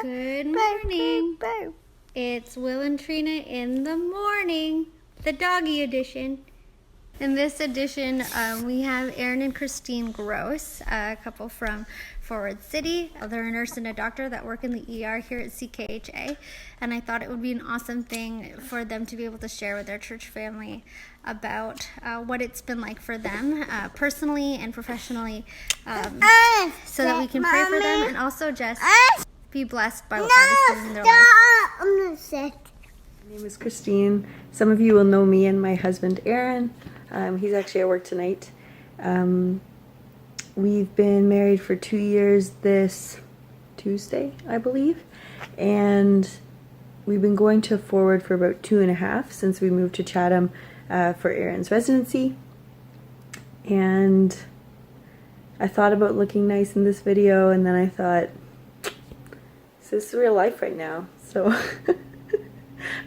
Good morning. It's Will and Trina in the morning, the doggy edition. In this edition, we have Aaron and Christine Gross, a couple from Forward City. They're a nurse and a doctor that work in the ER here at CKHA, and I thought it would be an awesome thing for them to be able to share with their church family about what it's been like for them personally and professionally, so that we can pray for them and also just be blessed by what God is doing in their life. I'm not sick. My name is Christine. Some of you will know me and my husband Aaron. He's actually at work tonight. We've been married for 2 years this Tuesday, I believe. And we've been going to Forward for about 2.5 since we moved to Chatham for Aaron's residency. And I thought about looking nice in this video, and then I thought, this is real life right now. So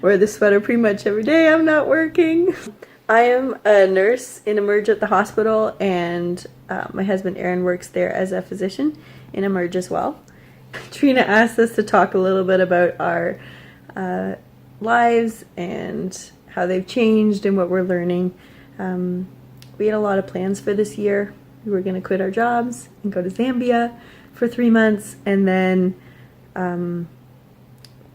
wear the sweater pretty much every day. I'm not working. I am a nurse in Emerge at the hospital, and my husband Aaron works there as a physician in Emerge as well. Trina asked us to talk a little bit about our lives and how they've changed and what we're learning. We had a lot of plans for this year. We were going to quit our jobs and go to Zambia for 3 months, and then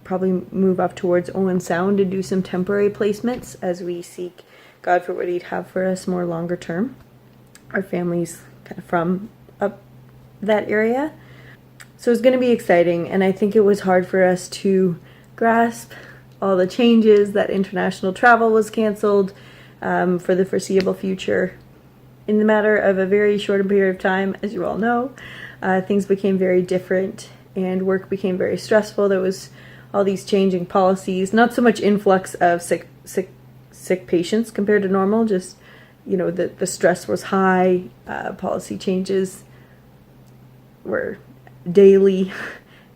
probably move up towards Owen Sound to do some temporary placements as we seek God for what He'd have for us more longer term. Our family's kind of from up that area. So it's going to be exciting, and I think it was hard for us to grasp all the changes, that international travel was canceled for the foreseeable future. In the matter of a very short period of time, as you all know, things became very different and work became very stressful. There was all these changing policies, not so much influx of sick patients compared to normal, just, you know, the stress was high. Policy changes were daily,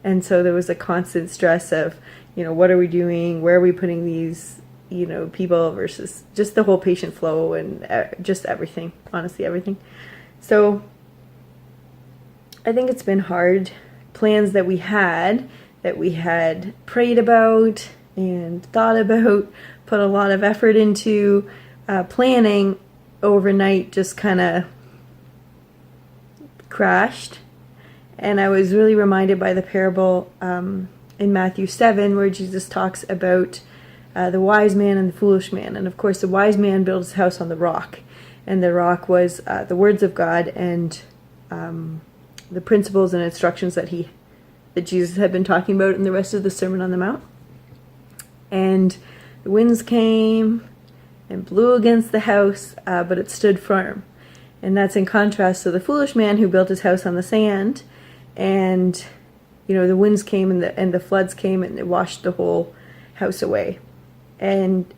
and so there was a constant stress of, you know, what are we doing, where are we putting these, you know, people versus just the whole patient flow and just everything, honestly everything. So I think it's been hard. Plans that we had prayed about and thought about, put a lot of effort into planning, overnight just kind of crashed. And I was really reminded by the parable in Matthew 7 where Jesus talks about the wise man and the foolish man. And of course the wise man built his house on the rock, and the rock was the words of God and the principles and instructions that Jesus had been talking about in the rest of the Sermon on the Mount. And the winds came and blew against the house, but it stood firm. And that's in contrast to the foolish man who built his house on the sand, and, you know, the winds came and the floods came and it washed the whole house away. And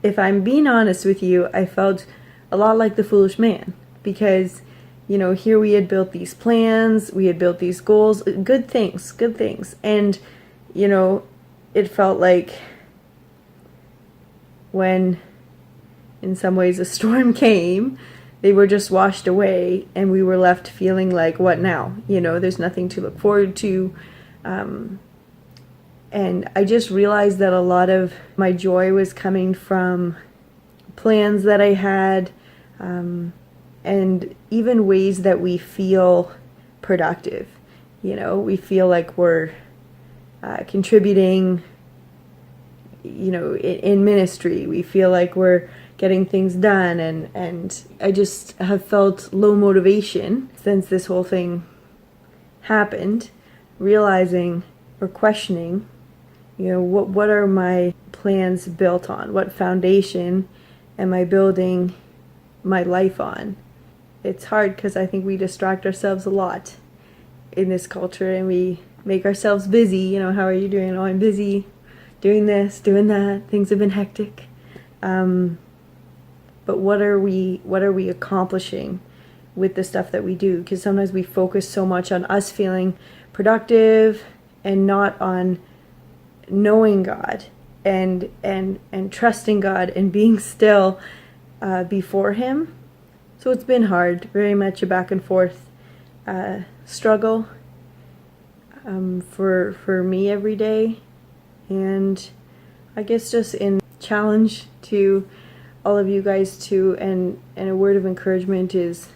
if I'm being honest with you, I felt a lot like the foolish man, because, you know, here we had built these plans, we had built these goals, good things. And, you know, it felt like when, in some ways, a storm came, they were just washed away, and we were left feeling like, what now? You know, there's nothing to look forward to. And I just realized that a lot of my joy was coming from plans that I had, and even ways that we feel productive. You know, we feel like we're contributing, you know, in ministry. We feel like we're getting things done, and I just have felt low motivation since this whole thing happened, realizing or questioning, you know, what are my plans built on? What foundation am I building my life on? It's hard because I think we distract ourselves a lot in this culture, and we make ourselves busy. You know, how are you doing? Oh, I'm busy doing this, doing that. Things have been hectic. But what are we accomplishing with the stuff that we do? Because sometimes we focus so much on us feeling productive and not on knowing God and trusting God and being still before Him. So it's been hard, very much a back and forth struggle. for me every day. And I guess just in challenge to all of you guys too, and a word of encouragement is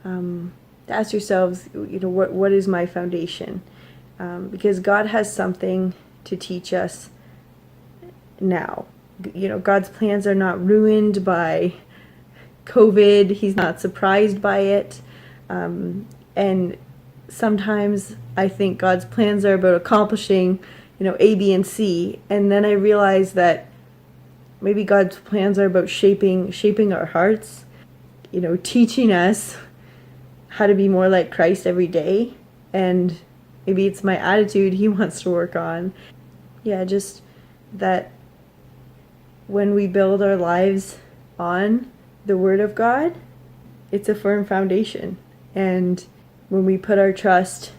to ask yourselves, what is my foundation? Because God has something to teach us now. God's plans are not ruined by COVID. He's not surprised by it. And sometimes I think God's plans are about accomplishing, A, B, and C. And then I realize that maybe God's plans are about shaping our hearts, teaching us how to be more like Christ every day. And maybe it's my attitude He wants to work on. Yeah, just that when we build our lives on the Word of God, it's a firm foundation. And when we put our trust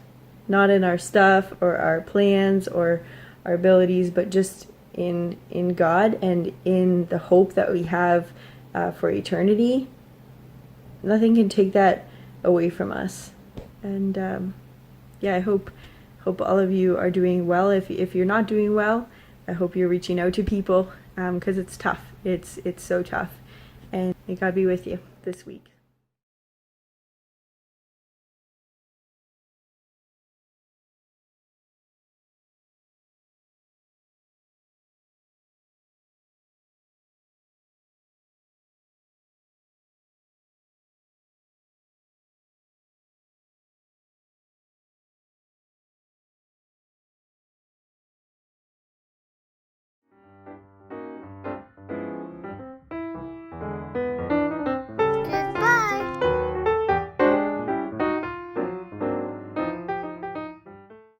not in our stuff or our plans or our abilities, but just in God and in the hope that we have for eternity, nothing can take that away from us. And I hope all of you are doing well. If you're not doing well, I hope you're reaching out to people, because it's tough. It's so tough. And may God be with you this week.